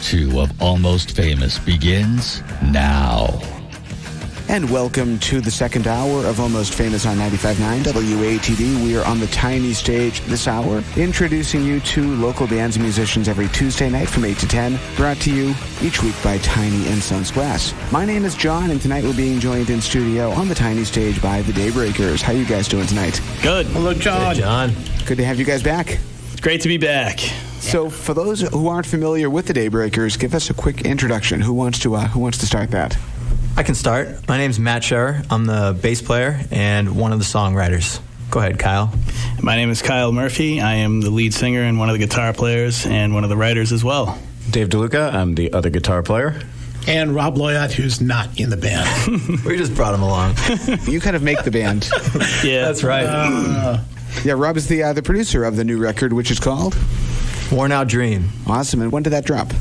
2 of Almost Famous begins now. And welcome to the second hour of Almost Famous on 95.9 WATD. We are on the tiny stage this hour, introducing you to local bands and musicians every Tuesday night from 8 to 10, brought to you each week by Tiny and Sons Glass. My name is John, and tonight we're being joined in studio on the tiny stage by the Daybreakers. How you guys doing tonight? Good. Hello, John. Hey, John. Good to have you guys back. It's great to be back. So, for those who aren't familiar with the Daybreakers, give us a quick introduction. Who wants to start that? I can start. My name's Matt Scherer. I'm the bass player and one of the songwriters. Go ahead, Kyle. My name is Kyle Murphy. I am the lead singer and one of the guitar players and one of the writers as well. Dave DeLuca. I'm the other guitar player. And Rob Loyott, who's not in the band. We just brought him along. You kind of make the band. Yeah, that's right. Yeah, Rob is the producer of the new record, which is called Worn Out Dream. Awesome. And when did that drop?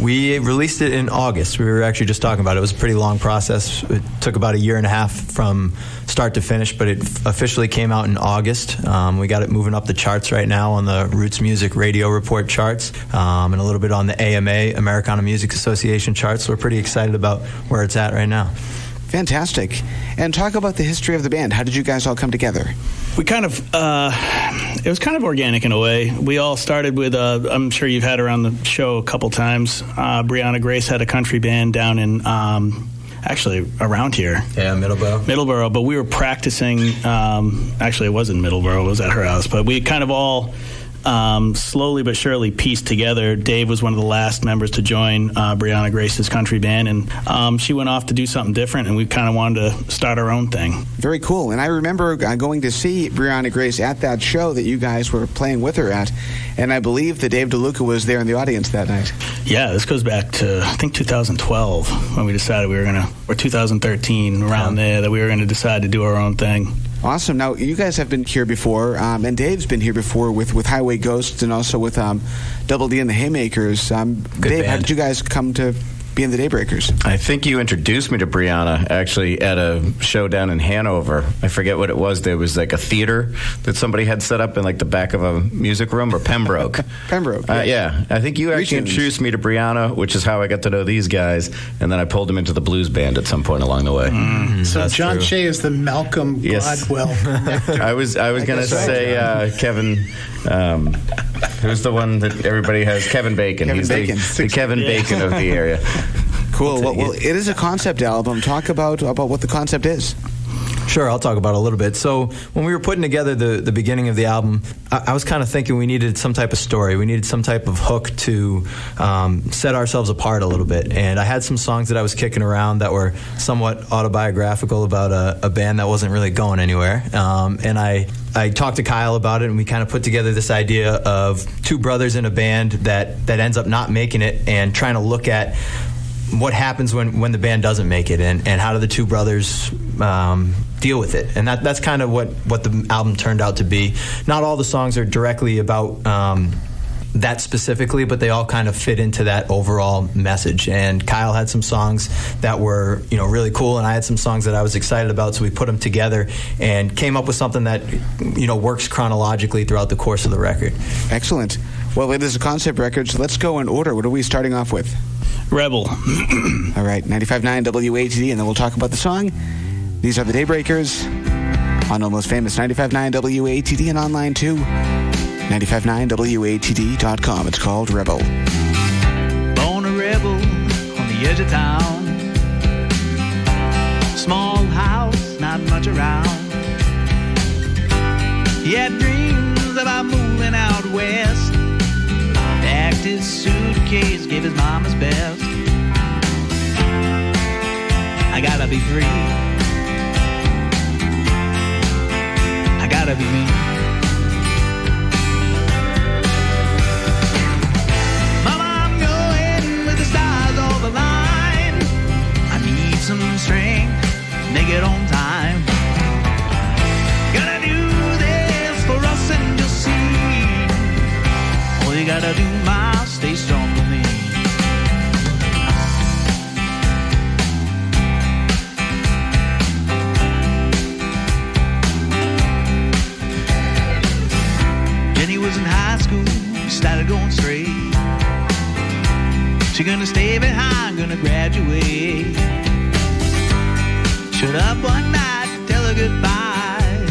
We released it in August. We were actually just talking about it. It was a pretty long process. It took about a year and a half from start to finish, but it officially came out in August. We got it moving up the charts right now on the Roots Music Radio Report charts, and a little bit on the AMA, Americana Music Association charts. So we're pretty excited about where it's at right now. Fantastic. And talk about the history of the band. How did you guys all come together? We kind of, it was kind of organic in a way. We all started with, I'm sure you've had her on the show a couple times. Brianna Grace had a country band down in, actually around here. Yeah, Middleborough, but we were practicing, actually it wasn't Middleborough, it was at her house, but we kind of all slowly but surely pieced together. Dave was one of the last members to join Brianna Grace's country band, and she went off to do something different, and we kind of wanted to start our own thing. Very cool. And I remember going to see Brianna Grace at that show that you guys were playing with her at, and I believe that Dave DeLuca was there in the audience that night. Yeah, this goes back to, I think, 2012 when we decided or 2013, around there, that we were going to decide to do our own thing. Awesome. Now, you guys have been here before, and Dave's been here before with Highway Ghosts and also with Double D and the Haymakers. Dave, band. how did you guys come to be in the Daybreakers? I think you introduced me to Brianna, actually, at a show down in Hanover. I forget what it was. There was like a theater that somebody had set up in like the back of a music room, or Pembroke. Pembroke. Yeah. I think you actually introduced me to Brianna, which is how I got to know these guys, and then I pulled them into the blues band at some point along the way. So John Shea is the Malcolm Gladwell. I was going to say Kevin. Who's the one that everybody has? Kevin Bacon. Kevin He's Bacon. the Kevin Bacon of the area. Cool. Well, it is a concept album. Talk about what the concept is. Sure, I'll talk about it a little bit. So when we were putting together the beginning of the album, I was kind of thinking we needed some type of story. We needed some type of hook to set ourselves apart a little bit. And I had some songs that I was kicking around that were somewhat autobiographical about a band that wasn't really going anywhere. And I talked to Kyle about it, and we kind of put together this idea of two brothers in a band that ends up not making it, and trying to look at what happens when the band doesn't make it, and how do the two brothers deal with it. And that's kind of what the album turned out to be. Not all the songs are directly about that specifically, but they all kind of fit into that overall message. And Kyle had some songs that were really cool, and I had some songs that I was excited about, so we put them together and came up with something that works chronologically throughout the course of the record. Excellent. Well, it is a concept record, so let's go in order. What are we starting off with? Rebel. All right, 95.9 WATD, and then we'll talk about the song. These are the Daybreakers on Almost Famous 95.9 WATD and online too. 959WATD.com. It's called Rebel. Born a rebel on the edge of town. Small house, not much around. He had dreams about moving out west. Packed his suitcase, gave his mom his best. I gotta be free. I gotta be me. Some strength, make it on time. Gonna do this for us and you'll see. All you gotta do, ma, stay strong with me. Jenny was in high school, started going straight. She's gonna stay behind, gonna graduate. Shut up one night, tell her goodbye.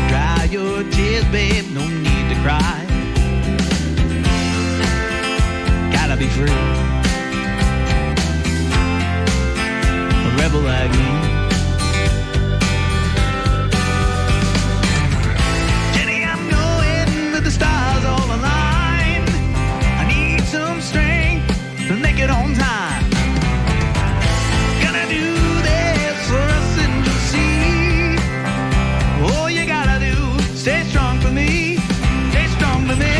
Dry your tears, babe, no need to cry. Gotta be free. A rebel like me. Jenny, I'm going with the stars all aligned. I need some strength to make it on time. Gonna do this for us and you'll see. All you gotta do, stay strong for me. Stay strong for me.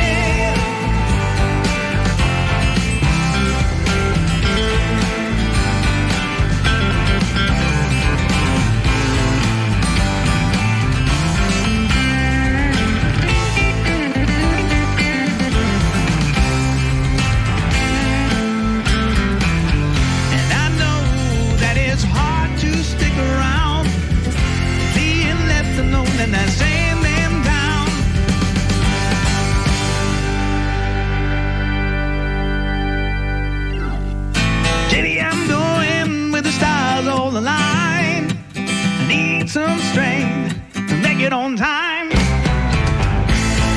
In that same damn town. Jenny, I'm going with the stars all aligned. I need some strength to make it on time.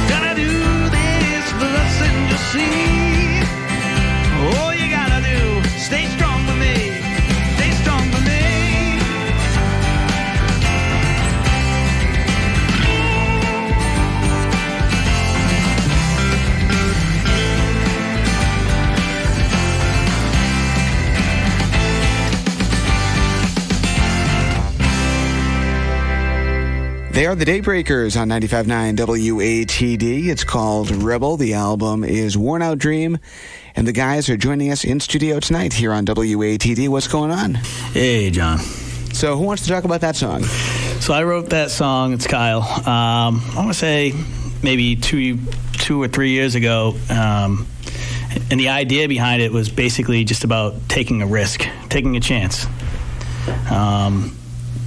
Gonna do this for us and you'll see. All you gotta do, stay strong for me. Stay strong for me. They are the Daybreakers on 95.9 WATD. It's called Rebel. The album is Worn Out Dream. And the guys are joining us in studio tonight here on WATD. What's going on? Hey, John. So who wants to talk about that song? So I wrote that song. It's Kyle. I want to say maybe two or 3 years ago. And the idea behind it was basically just about taking a risk, taking a chance.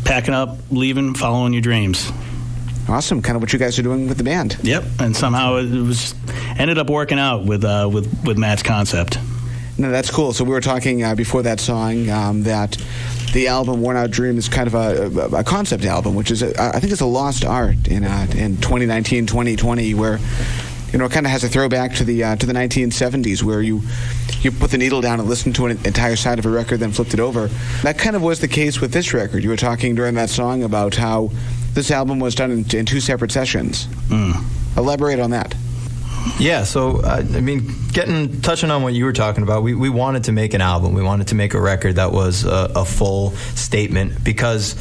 Packing up, leaving, following your dreams. Awesome. Kind of what you guys are doing with the band. Yep. And somehow it was ended up working out with Matt's concept. No, that's cool. So we were talking before that song that the album Worn Out Dream is kind of a concept album, which is, I think it's a lost art in 2019, 2020, where, you know, it kind of has a throwback to the 1970s, where you put the needle down and listened to an entire side of a record, then flipped it over. That kind of was the case with this record. You were talking during that song about how this album was done in two separate sessions. Elaborate on that. Yeah, so, touching on what you were talking about, we wanted to make an album. We wanted to make a record that was a full statement because,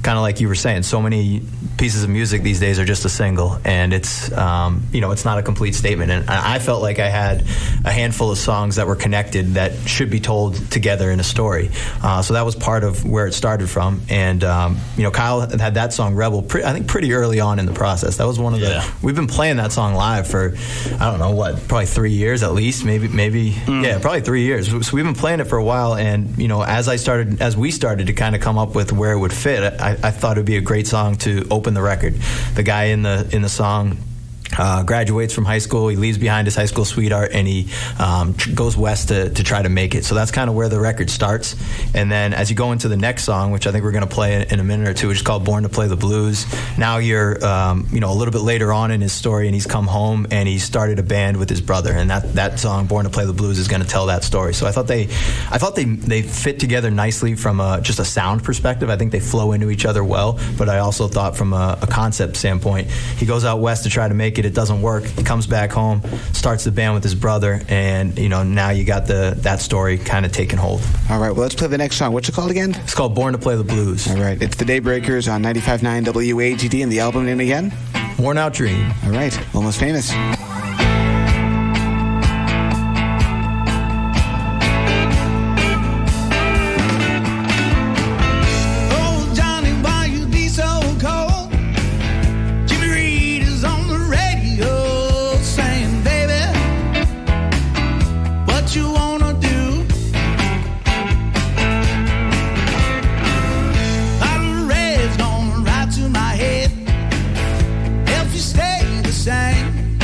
kind of like you were saying, so many pieces of music these days are just a single, and it's it's not a complete statement. And I felt like I had a handful of songs that were connected that should be told together in a story. So that was part of where it started from. And Kyle had that song Rebel I think pretty early on in the process. That was one of we've been playing that song live for I don't know probably 3 years at least, maybe probably 3 years. So we've been playing it for a while, and as we started to kind of come up with where it would fit, I thought it would be a great song to open the record. The guy in the song graduates from high school. He leaves behind his high school sweetheart, and he goes west to try to make it. So that's kind of where the record starts. And then as you go into the next song, which I think we're going to play in a minute or two, which is called Born to Play the Blues, now you're a little bit later on in his story, and he's come home and he started a band with his brother, and that song Born to Play the Blues is going to tell that story. So I thought they fit together nicely from just a sound perspective. I think they flow into each other well, but I also thought from a concept standpoint, he goes out west to try to make it. It doesn't work. He comes back home, starts the band with his brother, and now you got that story kind of taking hold. All right, well, let's play the next song. What's it called again? It's called Born to Play the Blues. All right, it's the Daybreakers on 95.9 WATD, and the album name again? Worn Out Dream. All right, Almost Famous. Stay the same.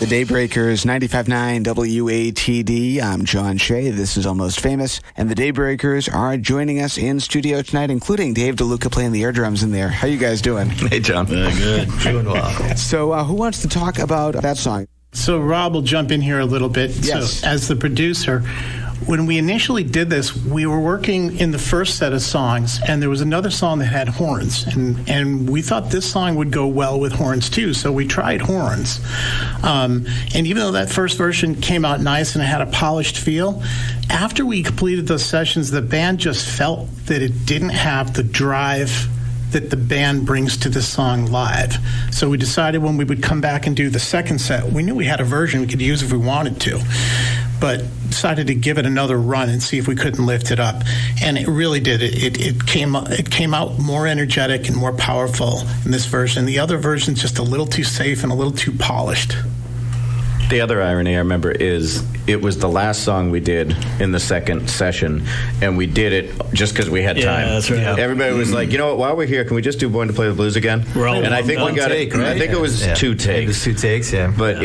The Daybreakers, 95.9 WATD. I'm John Shea. This is Almost Famous. And the Daybreakers are joining us in studio tonight, including Dave DeLuca playing the air drums in there. How you guys doing? Hey, John. Good. Doing well. So who wants to talk about that song? So Rob will jump in here a little bit. Yes. So as the producer, when we initially did this, we were working in the first set of songs, and there was another song that had horns, and we thought this song would go well with horns too, so we tried horns. And even though that first version came out nice and it had a polished feel, after we completed those sessions, the band just felt that it didn't have the drive that the band brings to the song live. So we decided when we would come back and do the second set, we knew we had a version we could use if we wanted to, but decided to give it another run and see if we couldn't lift it up. And it really did. It came out more energetic and more powerful in this version. The other version's just a little too safe and a little too polished. The other irony I remember is it was the last song we did in the second session, and we did it just because we had time. That's right. Everybody was like, you know what, while we're here, can we just do Born to Play the Blues again? And I think we got take, it. right? I think it was 2 takes. It was 2 takes, yeah. But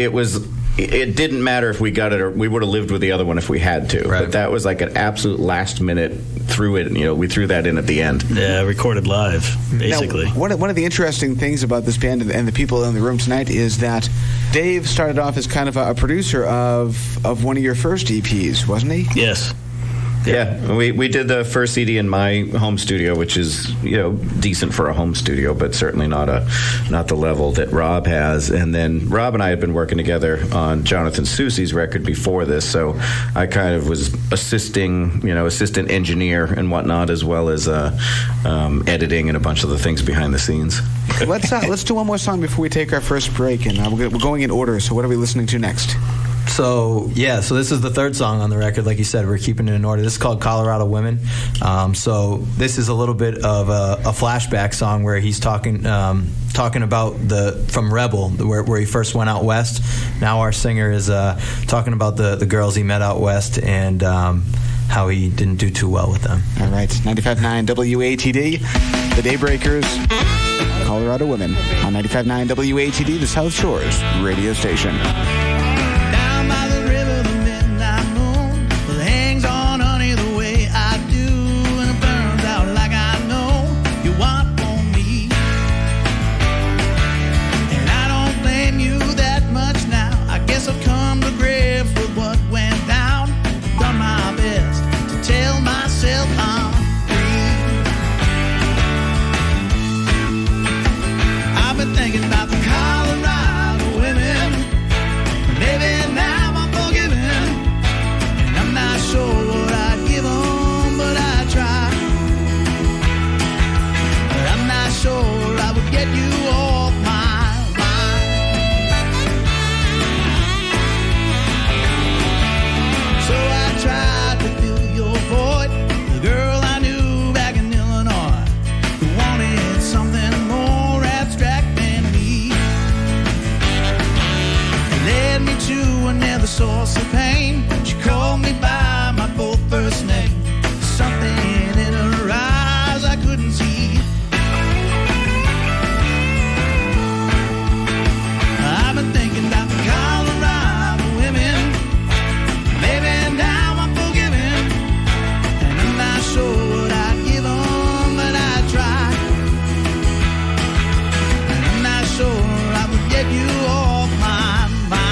it didn't matter if we got it or we would have lived with the other one if we had to. Right. But that was like an absolute last minute threw it. We threw that in at the end. Yeah, recorded live, basically. Now, one of the interesting things about this band and the people in the room tonight is that Dave started off as kind of a producer of one of your first EPs, wasn't he? Yes. Yeah, we did the first CD in my home studio, which is decent for a home studio, but certainly not the level that Rob has. And then Rob and I had been working together on Jonathan Susie's record before this, so I kind of was assistant engineer and whatnot, as well as editing and a bunch of the things behind the scenes. Let's do one more song before we take our first break, and we're going in order. So what are we listening to next? So this is the third song on the record. Like you said, we're keeping it in order. This is called Colorado Women. So this is a little bit of a flashback song where he's talking about from Rebel, where he first went out west. Now our singer is talking about the girls he met out west and how he didn't do too well with them. All right, 95.9 WATD, the Daybreakers, Colorado Women, on 95.9 WATD, the South Shores radio station. Down by the river, the midnight moon hangs on honey the way I do, and it burns out like I know you want for me. And I don't blame you that much now. I guess I've come to grips with what went down. Done my best to tell myself I'm free. I've been thinking about the Colorado women. Maybe now I'm forgiven, and I'm not sure what I'd give them, but I try. But I'm not sure I would get you off my mind. So I tried to fill your void, the girl I knew back in Illinois, who wanted something more abstract than me. Led me to another source of pain. She called me by my both first name. Something in her eyes I couldn't see. I've been thinking about the Colorado women. Maybe now I'm forgiven, and I'm not sure what I'd give them, but I try. And I'm not sure I would get you off my mind.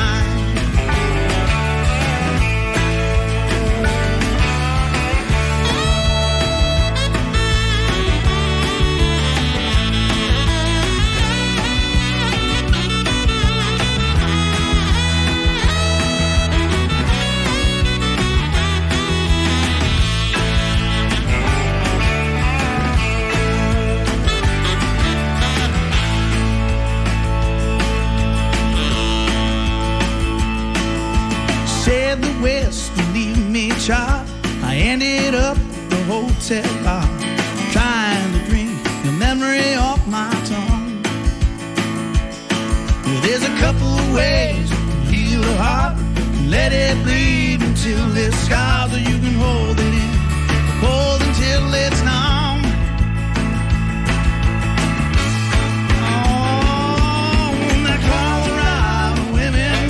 Said the West would leave me charred. I ended up at the hotel bar, trying to drink the memory off my tongue. Well, there's a couple of ways to heal a heart. You can let it bleed until it's scarred, or you can hold it in, hold until it's numb. Oh, that Colorado women.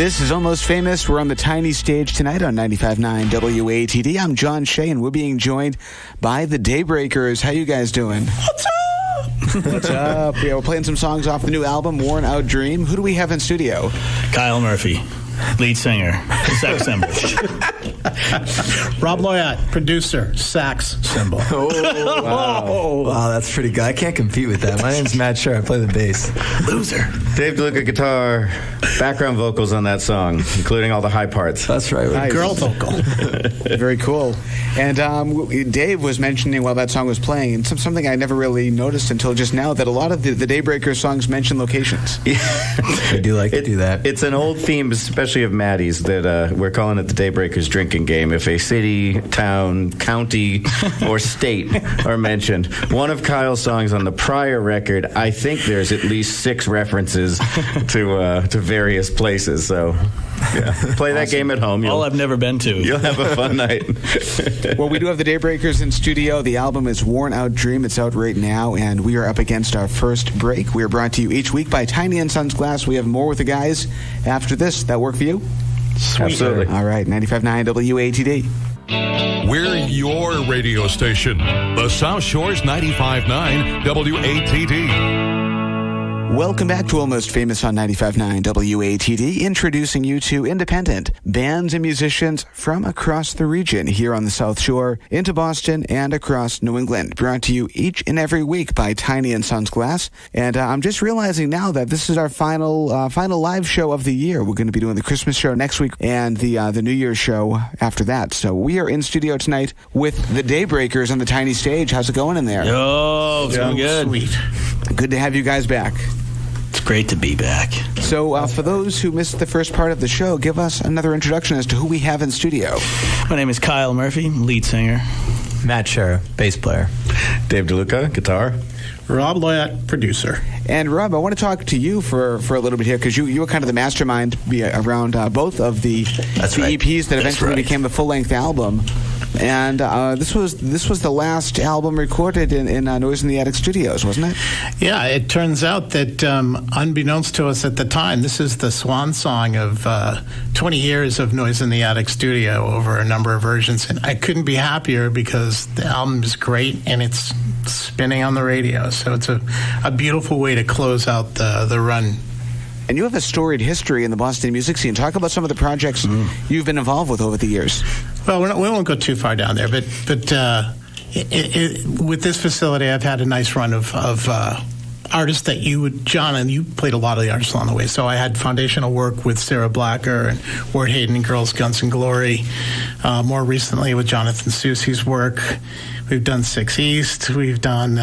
This is Almost Famous. We're on the tiny stage tonight on 95.9 WATD. I'm John Shea, and we're being joined by the Daybreakers. How you guys doing? What's up? What's up? Yeah, we're playing some songs off the new album, Worn Out Dream. Who do we have in studio? Kyle Murphy, lead singer, sex symbol. Rob Loyat, producer, sax symbol. Wow, that's pretty good. I can't compete with that. My name's Matt Scher. I play the bass. Loser. Dave DeLuca guitar, background vocals on that song, including all the high parts. That's right. Nice. Girl vocal. Very cool. And Dave was mentioning while that song was playing, and something I never really noticed until just now, that a lot of the Daybreakers songs mention locations. I do like to do that. It's an old theme, especially of Maddie's, that we're calling it the Daybreakers drinking game. If a city, town, county, or state are mentioned, one of Kyle's songs on the prior record, I think there's at least 6 references to various places. So, yeah, play that game at home. All I've never been to. You'll have a fun night. Well, we do have the Daybreakers in studio. The album is Worn Out Dream. It's out right now, and we are up against our first break. We are brought to you each week by Tiny & Sons Glass. We have more with the guys after this. That work for you? Sweet. Absolutely. All right, 95.9 WATD. We're your radio station, the South Shore's 95.9 WATD. Welcome back to Almost Famous on 95.9 WATD, introducing you to independent bands and musicians from across the region here on the South Shore, into Boston, and across New England. Brought to you each and every week by Tiny & Sons Glass. And I'm just realizing now that this is our final live show of the year. We're going to be doing the Christmas show next week and the New Year's show after that. So we are in studio tonight with the Daybreakers on the tiny stage. How's it going in there? Oh, it's going good. Sweet. Good to have you guys back. It's great to be back. So for those who missed the first part of the show, give us another introduction as to who we have in studio. My name is Kyle Murphy, lead singer. Matt Scher, bass player. Dave DeLuca guitar. Rob Loyat, producer. And Rob, I want to talk to you for a little bit here, because you were kind of the mastermind around both of the right. EPs that eventually right. became the full-length album. And this was the last album recorded in Noise in the Attic Studios, wasn't it? Yeah, it turns out that unbeknownst to us at the time, this is the swan song of 20 years of Noise in the Attic Studio over a number of versions. And I couldn't be happier because the album is great and it's spinning on the radio. So it's a beautiful way to close out the run. And you have a storied history in the Boston music scene. Talk about some of the projects you've been involved with over the years. Well, we won't go too far down there, but with this facility, I've had a nice run of artists that John, and you played a lot of the artists along the way. So I had foundational work with Sarah Blacker and Ward Hayden and Girls, Guns and Glory. More recently with Jonathan Susie's work. We've done Six East. We've done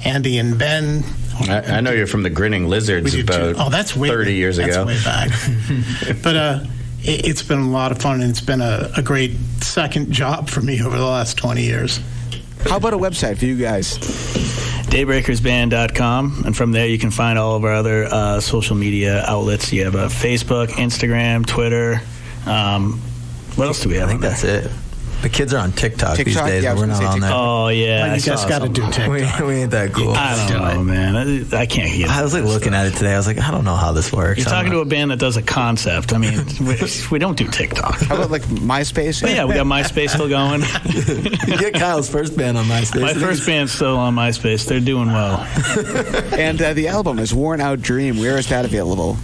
Andy and Ben. I know you're from the Grinning Lizards about that's way 30 years ago. That's way back. But it's been a lot of fun, and it's been a great second job for me over the last 20 years. How about a website for you guys? Daybreakersband.com, and from there you can find all of our other social media outlets. You have Facebook, Instagram, Twitter. What else do we have? I think that's it. The kids are on TikTok these days, yeah, but we're not on there. Oh, yeah. Well, you guys got to do TikTok. We ain't that cool. I don't know, man. I can't get it. I was like looking at it today. I was like, I don't know how this works. You're talking to a band that does a concept. I mean, we don't do TikTok. How about like MySpace? But yeah, we got MySpace still going. You get Kyle's first band on MySpace. My first band's still on MySpace. They're doing well. And the album is Worn Out Dream. Where is that available?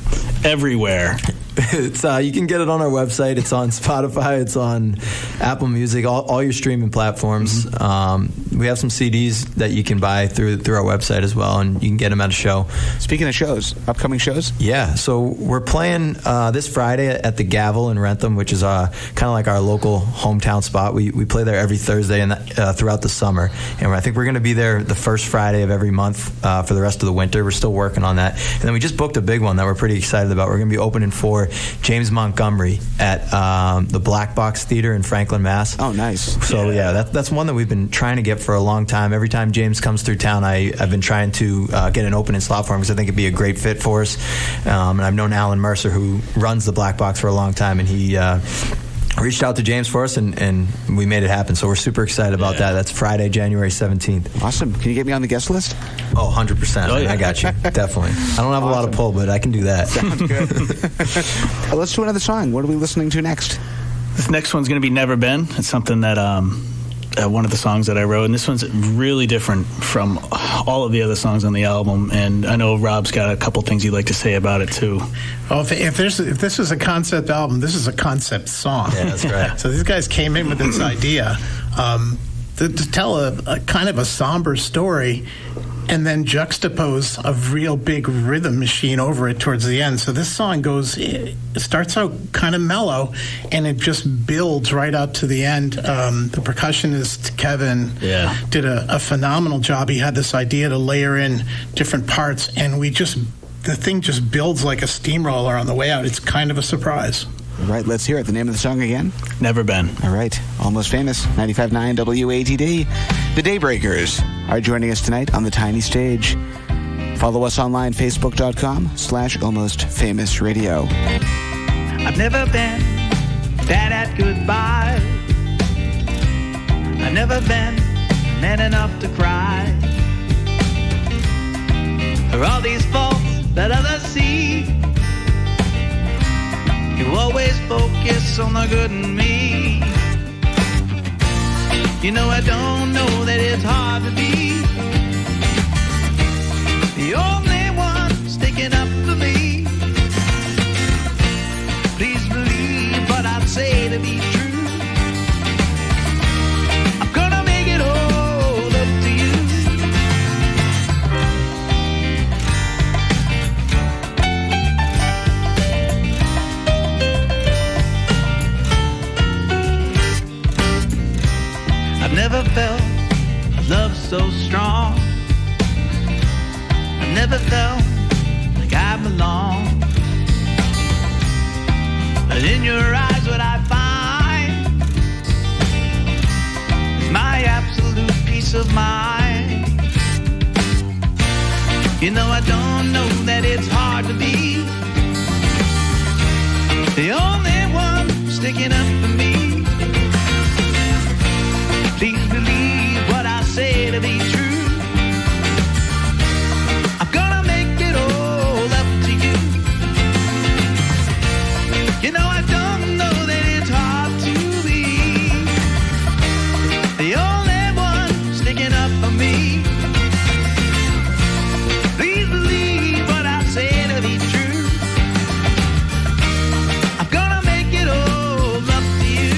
Everywhere. It's you can get it on our website. It's on Spotify. It's on Apple Music. All your streaming platforms. We have some CDs that you can buy through our website as well, and you can get them at a show. Speaking of shows, upcoming shows? Yeah, so we're playing this Friday at the Gavel in Rentham, which is kind of like our local hometown spot. We play there every Thursday and throughout the summer, and I think we're going to be there the first Friday of every month for the rest of the winter. We're still working on that, and then we just booked a big one that we're pretty excited about. We're going to be opening for James Montgomery at the Black Box Theater in Franklin, Mass. Oh, nice. So yeah, that's one that we've been trying to get for a long time. Every time James comes through town, I've been trying to get an opening slot for him because I think it'd be a great fit for us. And I've known Alan Mercer, who runs the Black Box, for a long time, and he reached out to James for us, and we made it happen. So we're super excited about that. That's Friday, January 17th. Awesome. Can you get me on the guest list? Oh, 100%. I got you. Definitely. I don't have a lot of pull, but I can do that. Sounds good. Let's do another song. What are we listening to next? This next one's going to be Never Been. It's something that one of the songs that I wrote, and this one's really different from all of the other songs on the album. And I know Rob's got a couple things he'd like to say about it too. Well, if this is a concept album, this is a concept song. Yeah, that's right. So these guys came in with this idea to tell a kind of a somber story, and then juxtapose a real big rhythm machine over it towards the end. So this song it starts out kind of mellow, and it just builds right up to the end. The percussionist, Kevin, did a phenomenal job. He had this idea to layer in different parts, and the thing just builds like a steamroller on the way out. It's kind of a surprise. All right, let's hear it. The name of the song again? Never Been. All right. Almost Famous, 95.9 WATD. The Daybreakers are joining us tonight on the tiny stage. Follow us online, facebook.com/almostfamousradio. I've never been bad at goodbye. I've never been man enough to cry. For all these faults that others see, you always focus on the good in me. You know I don't know that it's hard to be the only one sticking up for me. Please believe what I say to be true. I'm gonna make it all up to you. I've never felt a love so strong. I've never felt like I belong. But in your eyes what I find is my absolute peace of mind. You know I don't know that it's hard to be the only one sticking up for me. Please believe what I say to be true. I'm gonna make it all up to you. You know I don't know that it's hard to be the only one sticking up for me. Please believe what I say to be true. I'm gonna make it all up to you.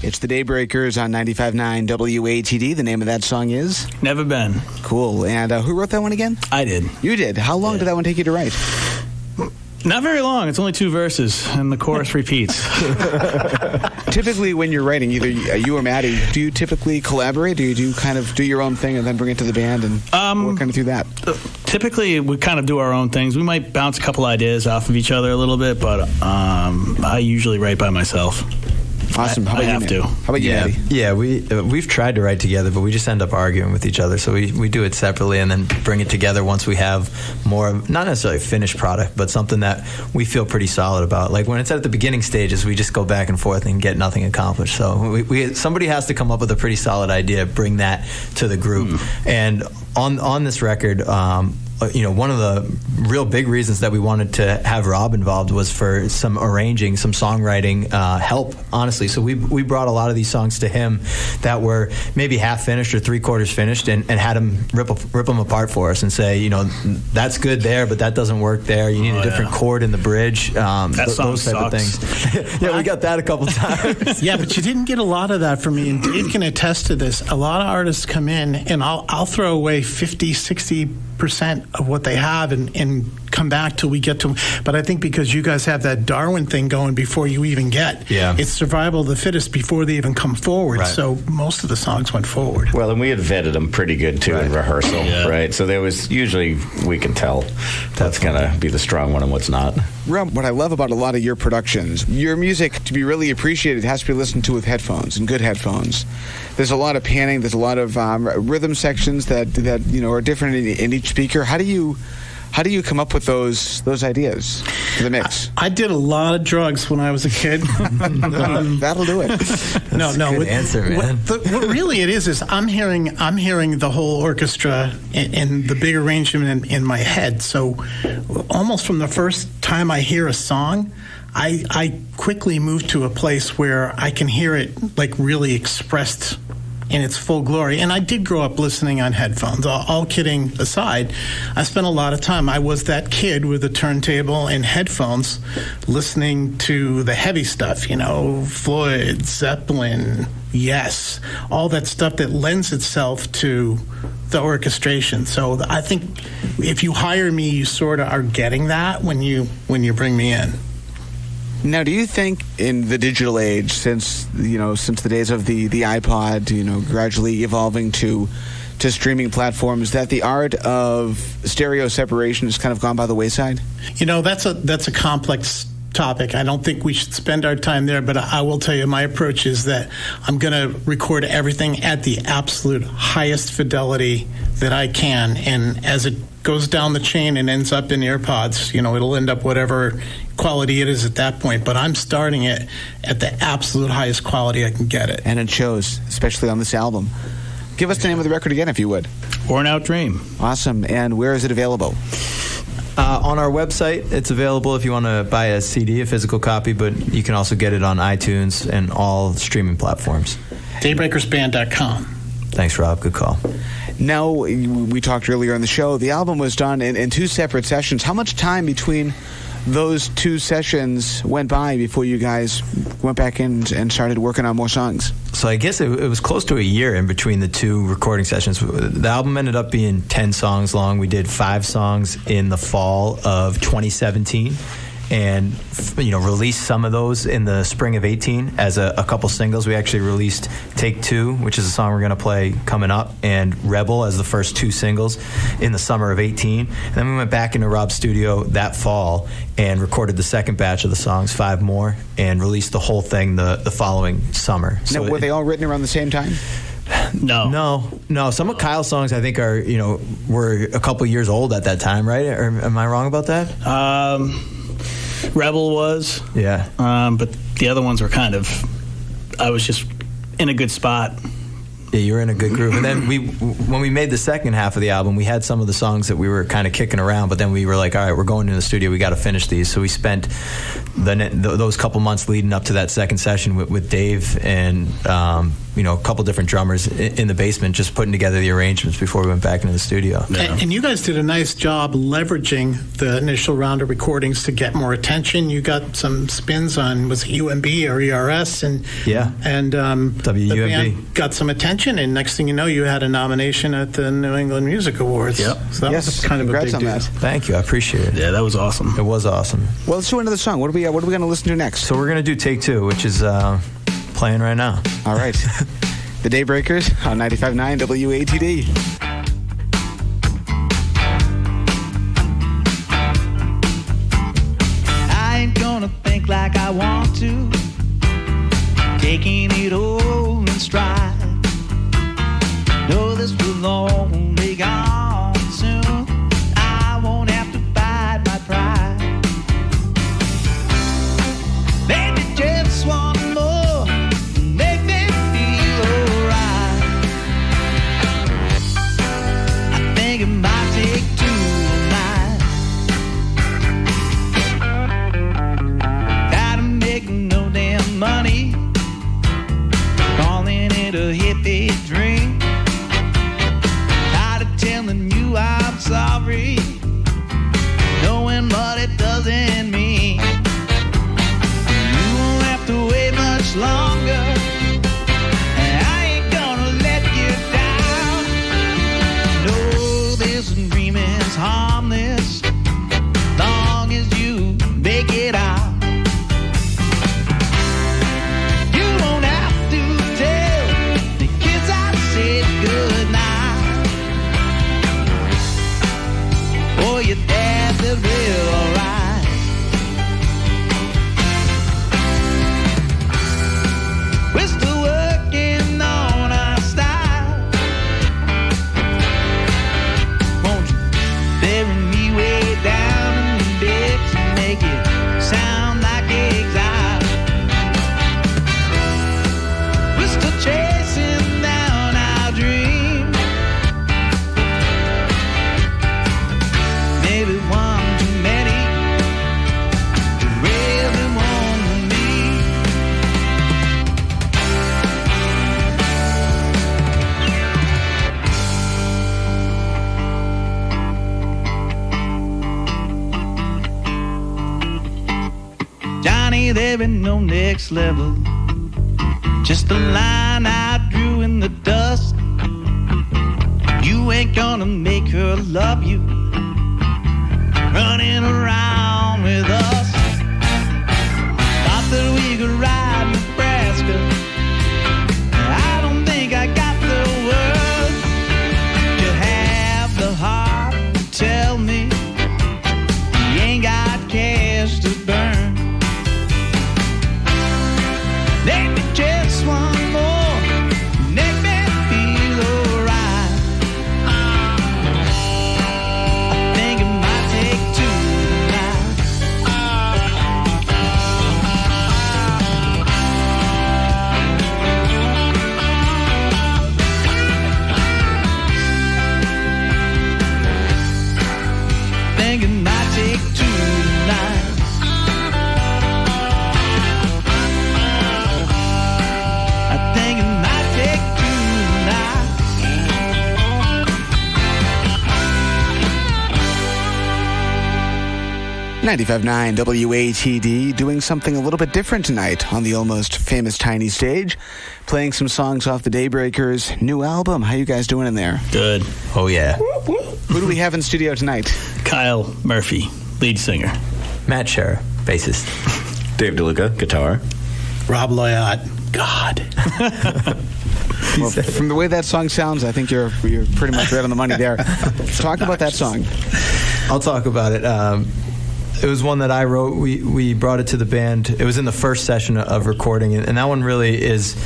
It's the Daybreakers on 95.9 WATD. The name of that song is? Never Been. Cool. And who wrote that one again? I did. You did. How long did that one take you to write? Not very long. It's only 2 verses, and the chorus repeats. Typically, when you're writing, either you or Maddie, do you typically collaborate? Do you kind of do your own thing and then bring it to the band and work kind of through that? Typically, we kind of do our own things. We might bounce a couple ideas off of each other a little bit, but I usually write by myself. Awesome. How I about have you, to. How about you, Maddie? Yeah, we've tried to write together, but we just end up arguing with each other. So we do it separately and then bring it together once we have more, not necessarily a finished product, but something that we feel pretty solid about. Like when it's at the beginning stages, we just go back and forth and get nothing accomplished. So somebody has to come up with a pretty solid idea, bring that to the group. And on this record, one of the real big reasons that we wanted to have Rob involved was for some arranging, some songwriting help, honestly. So we brought a lot of these songs to him that were maybe half finished or three-quarters finished and had him rip them apart for us and say, that's good there, but that doesn't work there. You need a different chord in the bridge. That song those type of things. Yeah, we got that a couple times. Yeah, but you didn't get a lot of that from me, and Dave can attest to this. A lot of artists come in, and I'll throw away 50, 60% of what they have and come back till we get to them. But I think because you guys have that Darwin thing going before you even get, it's survival of the fittest before they even come forward. Right. So most of the songs went forward. Well, and we had vetted them pretty good, too, in rehearsal, right? So there was usually, we can tell that's going to be the strong one and what's not. Rob, what I love about a lot of your productions, your music, to be really appreciated, has to be listened to with headphones, and good headphones. There's a lot of panning. There's a lot of rhythm sections that are different in each speaker. How do you come up with those ideas for the mix? I did a lot of drugs when I was a kid. That'll do it. Good answer, man. What really it is I'm hearing the whole orchestra and the big arrangement in my head. So almost from the first time I hear a song, I quickly move to a place where I can hear it like really expressed in its full glory. And I did grow up listening on headphones. All kidding aside, I spent a lot of time. I was that kid with a turntable and headphones listening to the heavy stuff, Floyd, Zeppelin, Yes, all that stuff that lends itself to the orchestration. So I think if you hire me, you sort of are getting that when you bring me in. Now, do you think in the digital age, since the days of the iPod, gradually evolving to streaming platforms, that the art of stereo separation has kind of gone by the wayside? That's a complex topic. I don't think we should spend our time there, but I will tell you my approach is that I'm going to record everything at the absolute highest fidelity that I can, and as it goes down the chain and ends up in AirPods, it'll end up whatever quality it is at that point, but I'm starting it at the absolute highest quality I can get it. And it shows, especially on this album. Give us the name of the record again, if you would. Worn Out Dream. Awesome. And where is it available? On our website, it's available if you want to buy a CD, a physical copy, but you can also get it on iTunes and all streaming platforms. Daybreakersband.com. Thanks, Rob. Good call. Now, we talked earlier on the show, the album was done in two separate sessions. How much time between those two sessions went by before you guys went back in and started working on more songs? So I guess it was close to a year in between the two recording sessions. The album ended up being 10 songs long. We did 5 songs in the fall of 2017 and released some of those in the spring of 18 as a couple singles. We actually released Take Two, which is a song we're going to play coming up, and Rebel as the first 2 singles in the summer of 18. And then we went back into Rob's studio that fall and recorded the second batch of the songs, 5 more, and released the whole thing the following summer. Now, were they all written around the same time? No. Some of Kyle's songs I think are, were a couple years old at that time, right? Or am I wrong about that? Rebel was. Yeah. But the other ones were I was just in a good spot. Yeah, you were in a good groove. And then when we made the second half of the album, we had some of the songs that we were kind of kicking around, but then we were like, all right, we're going to the studio, we got to finish these. So we spent those couple months leading up to that second session with Dave and a couple different drummers in the basement just putting together the arrangements before we went back into the studio. Yeah. And you guys did a nice job leveraging the initial round of recordings to get more attention. You got some spins on, was it UMB or ERS? And WUMB. The band got some attention, and next thing you know, you had a nomination at the New England Music Awards. Yep. So that was kind of a big on deal. that. Thank you. I appreciate it. Yeah, that was awesome. It was awesome. Well, let's do another song. What are we going to listen to next? So we're going to do Take Two, which is playing right now. All right. The Daybreakers on 95.9 WATD. I ain't gonna think like I want to. taking it all in stride. Know this will only be gone soon. I won't have to fight my pride. Maybe just one more, make me feel alright. I think it might take two tonight. Gotta make no damn money, calling it a hippie dream. Tired of telling you I'm sorry, knowing what it doesn't mean. You won't have to wait much longer, and I ain't gonna let you down. No, this agreement's harmless, long as you make it out. You won't have to tell the kids I said goodnight, or your dad that will alright. We're still working on our style. Won't you bury me way down in the depths and make it sound like exile? We're still chasing down our dream. Maybe one too many, you really want me. Johnny, there ain't no next level, just a line I drew in the dust. You ain't gonna make her love you, running around with us. Thought that we could ride Nebraska. I don't think I got the words. You have the heart to tell me you ain't got cash to burn. Maybe just one more, make me feel alright. I think it might take two tonight. Think it might take two tonight. I think it might take two tonight. 95.9 WATD doing something a little bit different tonight on the Almost Famous Tiny Stage, playing some songs off the Daybreakers' new album. How you guys doing in there? Good. Oh, yeah. Who do we have in studio tonight? Kyle Murphy, lead singer. Matt Scherer, bassist. Dave DeLuca, guitar. Rob Loyott, God. Well, from the way that song sounds, I think you're pretty much right on the money there. Talk about that song. I'll talk about it. It was one that I wrote. We brought it to the band. It was in the first session of recording, and that one really is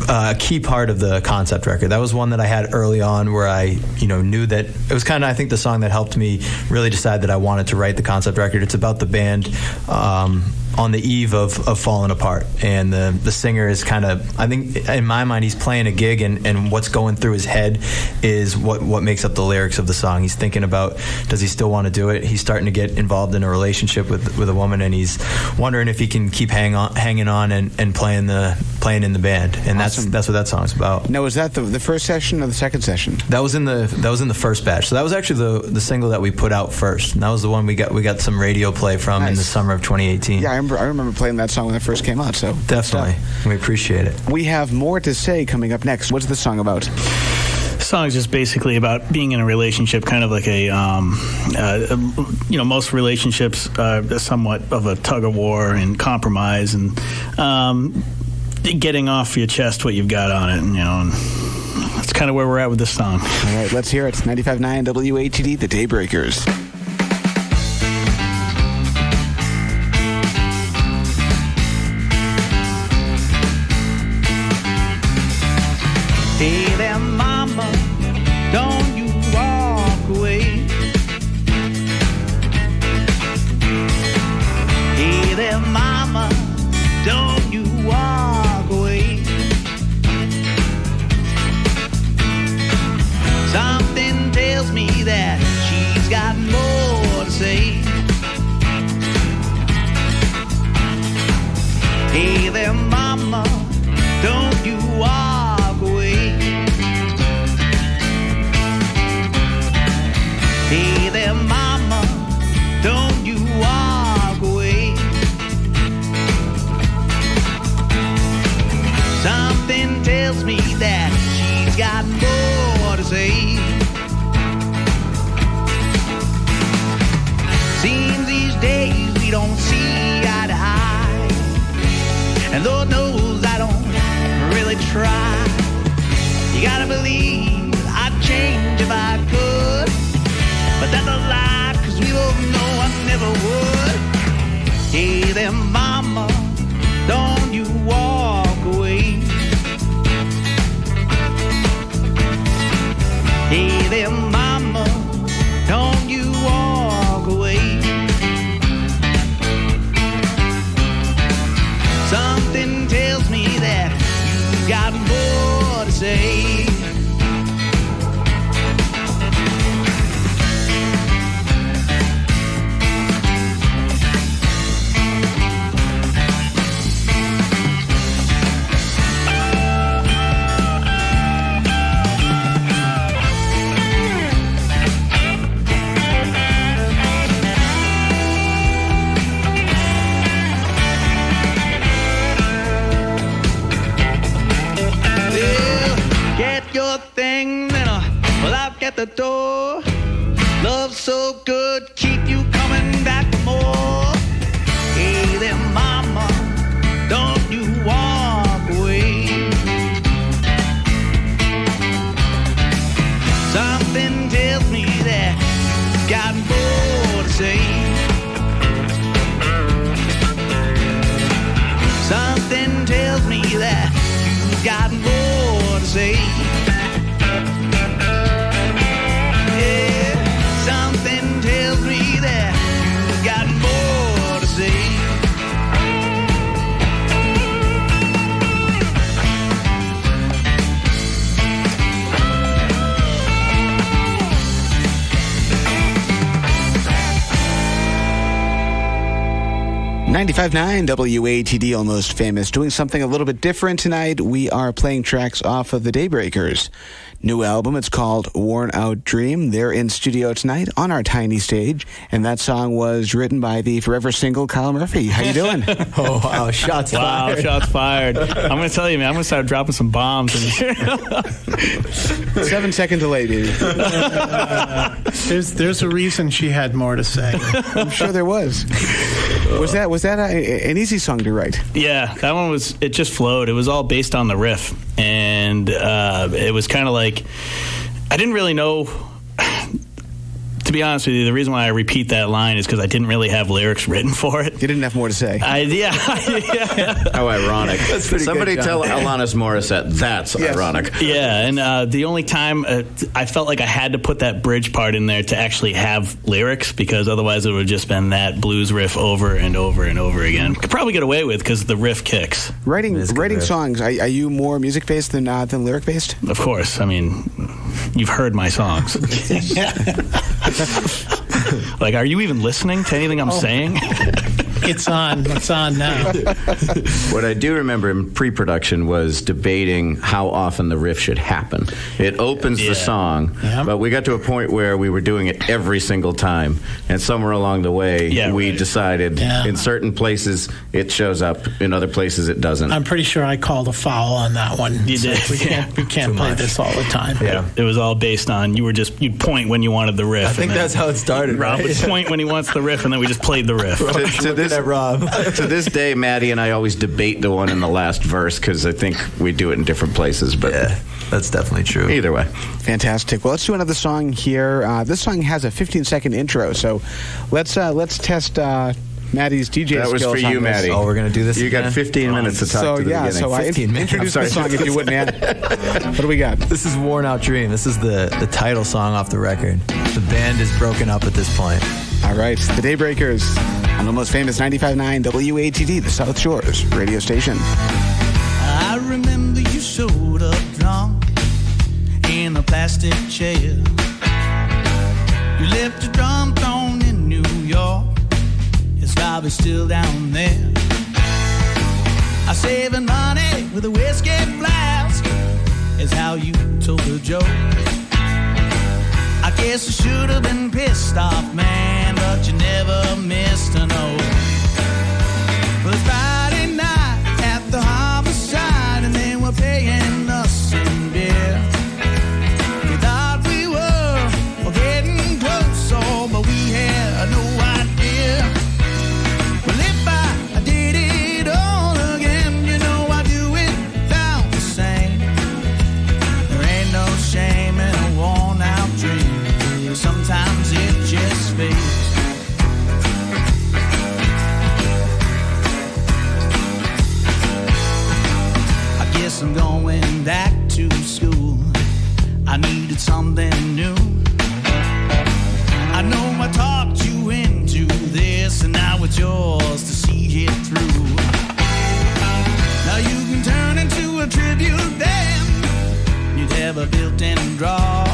a key part of the concept record. That was one that I had early on where I, knew that it was kind of, I think, the song that helped me really decide that I wanted to write the concept record. It's about the band on the eve of falling apart, and the singer is kind of, I think in my mind, he's playing a gig, and what's going through his head is what makes up the lyrics of the song. He's thinking about, does he still want to do it? He's starting to get involved in a relationship with a woman, and he's wondering if he can keep hanging on and playing in the band, and Awesome. that's what that song's about. Now, was that the first session or the second session? That was in the first batch. So that was actually the single that we put out first, and that was the one we got some radio play from in the summer of 2018. Yeah, I remember playing that song when it first came out. So definitely, we appreciate it. We have More to Say coming up next. What's the song about? The song is just basically about being in a relationship, kind of like most relationships are somewhat of a tug of war and compromise, and getting off your chest what you've got on it, and that's kind of where we're at with this song. All right, let's hear it. 95.9 WATD, the Daybreakers. Hey there, mama, don't you walk away. Hey there, mama, don't you walk away. Something tells me that she's got more to say. Hey there, mama, don't you walk away. Hey there, mama, don't you walk away. Something tells me that she's got more to say. Seems these days we don't see eye to eye, and Lord knows I don't really try. You gotta believe I'd change if I could, but that's a lie, 'cause we both know I never would. Hey there, mama, don't you walk away. Hey there, mama, don't you walk away. Something tells me that you've got more to say. At the door, love so good, keep you coming back for more. Hey there, mama, don't you walk away. Something tells me that you've got more to say. Something tells me that you've got more to say. Something tells me that you've got more to say. 95.9 WATD, Almost Famous, doing something a little bit different tonight. We are playing tracks off of the Daybreakers' new album. It's called Worn Out Dream. They're in studio tonight on our tiny stage, and that song was written by the forever single Kyle Murphy. How you doing? Oh, wow. Shots fired. Wow, shots fired. I'm going to tell you, man, I'm going to start dropping some bombs in here. 7-second delay, dude. There's a reason she had more to say. I'm sure there was. Was that an easy song to write? Yeah, that one was, it just flowed. It was all based on the riff. And it was kind of like, I didn't really know, to be honest with you, the reason why I repeat that line is because I didn't really have lyrics written for it. You didn't have more to say. Yeah. How ironic. That's pretty Somebody good, tell Alanis Morissette that's ironic. Yeah, and the only time I felt like I had to put that bridge part in there to actually have lyrics, because otherwise it would have just been that blues riff over and over and over again. Could probably get away with because the riff kicks. Writing songs, are you more music-based than lyric-based? Of course. I mean, you've heard my songs. Like, are you even listening to anything I'm saying? It's on now. What I do remember in pre-production was debating how often the riff should happen. It opens the song, but we got to a point where we were doing it every single time, and somewhere along the way we decided in certain places it shows up, in other places it doesn't. I'm pretty sure I called a foul on that one. You did. We can't play this all the time. Yeah, it was all based on you'd point when you wanted the riff. I think that's how it started. Rob right? would point when he wants the riff, and then we just played the riff. To this day, Maddie and I always debate the one in the last verse, because I think we do it in different places. But yeah, that's definitely true. Either way. Fantastic. Well, let's do another song here. This song has a 15-second intro, so let's test Maddie's DJ That was skills for you, on this. Maddie. Oh, we're going to do this You again? got 15 minutes to talk So, to the yeah, beginning. so I 15 minutes. introduce the song if you would, man. What do we got? This is Worn Out Dream. This is the title song off the record. The band is broken up at this point. All right, the Daybreakers on the most famous 95.9 WATD, the South Shores radio station. I remember you showed up drunk in a plastic chair. You left your drum throne in New York. It's probably still down there. I saving money with a whiskey flask is how you told the joke. I guess I should have been pissed off, man, but you never missed a note. It was Friday night at the Homicide, and they were paying us in beer. We thought we were getting close, but we had no idea. Well, if I did it all again, you know I'd do it about the same. There ain't no shame in a worn-out dream. Sometimes it just fades. I guess I'm going back to school. I needed something new. I know I talked you into this, and now it's yours to see it through. Now you can turn into a tribute band. You'd have a built-in draw.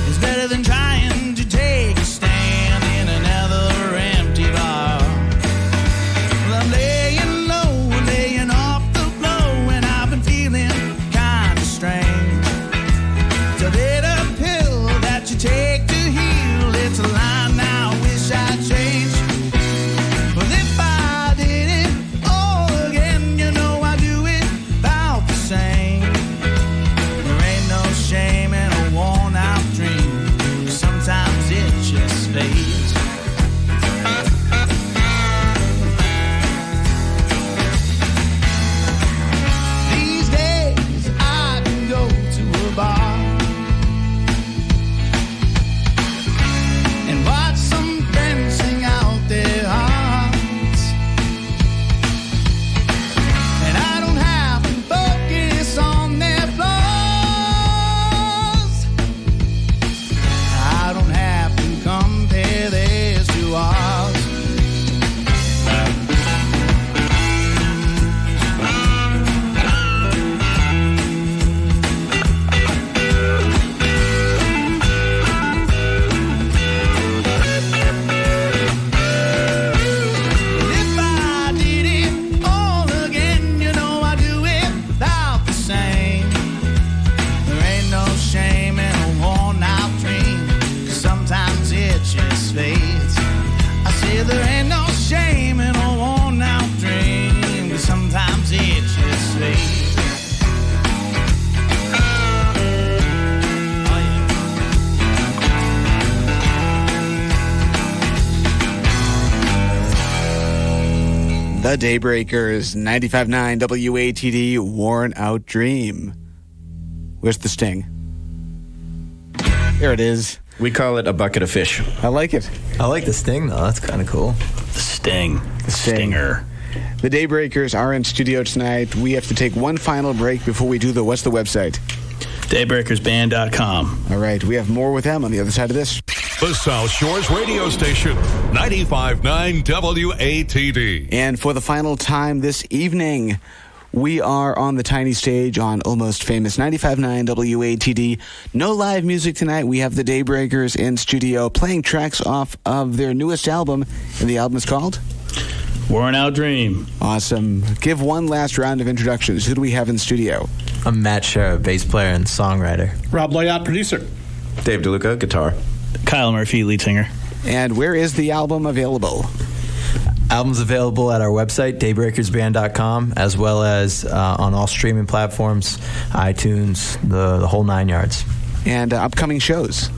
It's better than trying to take a stand in another empty bar. Well, I'm laying low, laying off the flow, and I've been feeling kind of strange. It's a bitter pill that you take to heal. It's a line now I wish I'd changed. Well, if I did it all again, you know I'd do it about the same. There ain't no shame in a worn-out dream. Sometimes it just fades. These days I can go to a bar and watch some friends sing out their hearts, and I don't have to focus on their flaws. I don't have to compare theirs to ours. If I did it all again, you know I'd do it about the same. There ain't no shame in a worn-out dream. 'Cause sometimes it just fades. I say there ain't no shame in a worn-out dream. 'Cause sometimes it just fades. Oh, yeah. The Daybreakers, 95.9 WATD, Worn Out Dream. Where's the sting? There it is. We call it a bucket of fish. I like it. I like the sting, though. That's kind of cool. The Sting. The Sting. Stinger. The Daybreakers are in studio tonight. We have to take one final break before we do what's the website? Daybreakersband.com. All right, we have more with them on the other side of this. The South Shores radio station, 95.9 WATD. And for the final time this evening, we are on the tiny stage on Almost Famous 95.9 WATD. No live music tonight. We have the Daybreakers in studio playing tracks off of their newest album, and the album is called? Worn Out Dream. Awesome. Give one last round of introductions. Who do we have in studio? I'm Matt Shera, bass player and songwriter. Rob Loyott, producer. Dave DeLuca, guitar. Kyle Murphy, lead singer. And where is the album available? Album's available at our website, daybreakersband.com, as well as on all streaming platforms, iTunes, the whole 9 yards. And upcoming shows?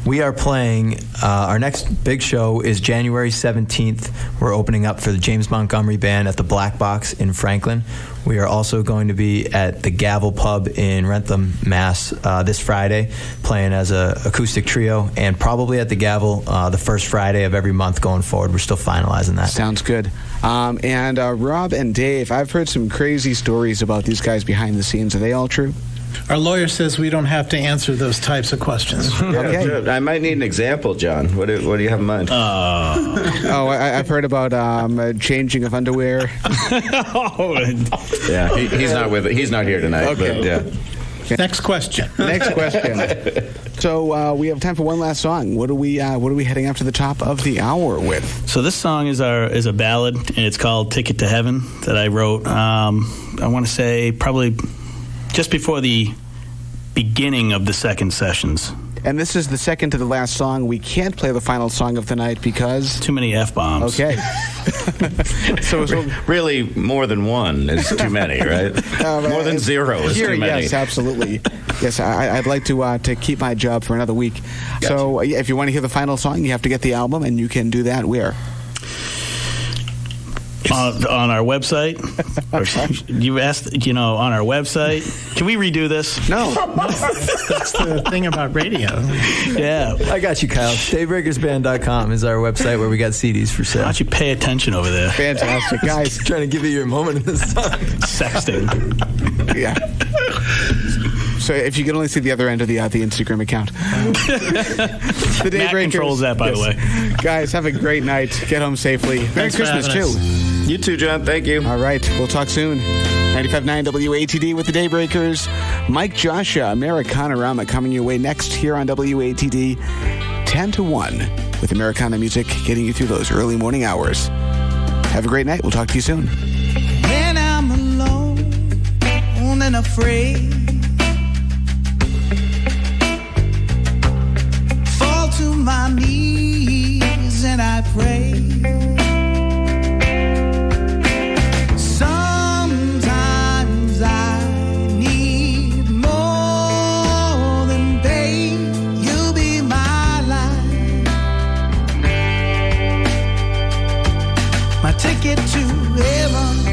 We are playing, our next big show is January 17th. We're opening up for the James Montgomery Band at the Black Box in Franklin. We are also going to be at the Gavel Pub in Wrentham, Mass. This Friday, playing as a acoustic trio, and probably at the Gavel the first Friday of every month going forward. We're still finalizing that. Sounds good. And Rob and Dave, I've heard some crazy stories about these guys behind the scenes. Are they all true? Our lawyer says we don't have to answer those types of questions. Okay. I might need an example, John. What do you have in mind? I've heard about changing of underwear. Yeah, he's not with it. He's not here tonight. Okay. But, yeah. Next question. Next question. So we have time for one last song. What are we heading up to the top of the hour with? So this song is a ballad, and it's called "Ticket to Heaven" that I wrote. I want to say probably just before the beginning of the second sessions. And this is the second to the last song. We can't play the final song of the night because... Too many F-bombs. Okay. so really, more than one is too many, right? More than zero is too many. Yes, absolutely. Yes, I'd like to keep my job for another week. Gotcha. So if you want to hear the final song, you have to get the album, and you can do that where? On our website. You asked, on our website. Can we redo this? No. That's the thing about radio. Yeah. I got you, Kyle. Daybreakersband.com is our website where we got CDs for sale. Why don't you pay attention over there? Fantastic, guys. Trying to give you your moment in this time. Sexting. Yeah. So if you could only see the other end of the Instagram account. The Matt controls that, by the way. Guys, have a great night. Get home safely. Merry Christmas, too. You too, John. Thank you. All right. We'll talk soon. 95.9 WATD with the Daybreakers. Mike Joshua, Americana-rama coming your way next here on WATD 10 to 1 with Americana music getting you through those early morning hours. Have a great night. We'll talk to you soon. When I'm alone and afraid, fall to my knees and I pray. Sometimes I need more than pain. You'll be my life, my ticket to heaven.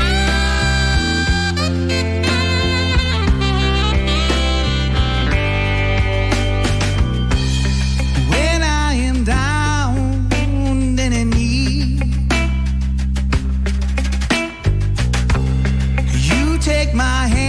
My hand.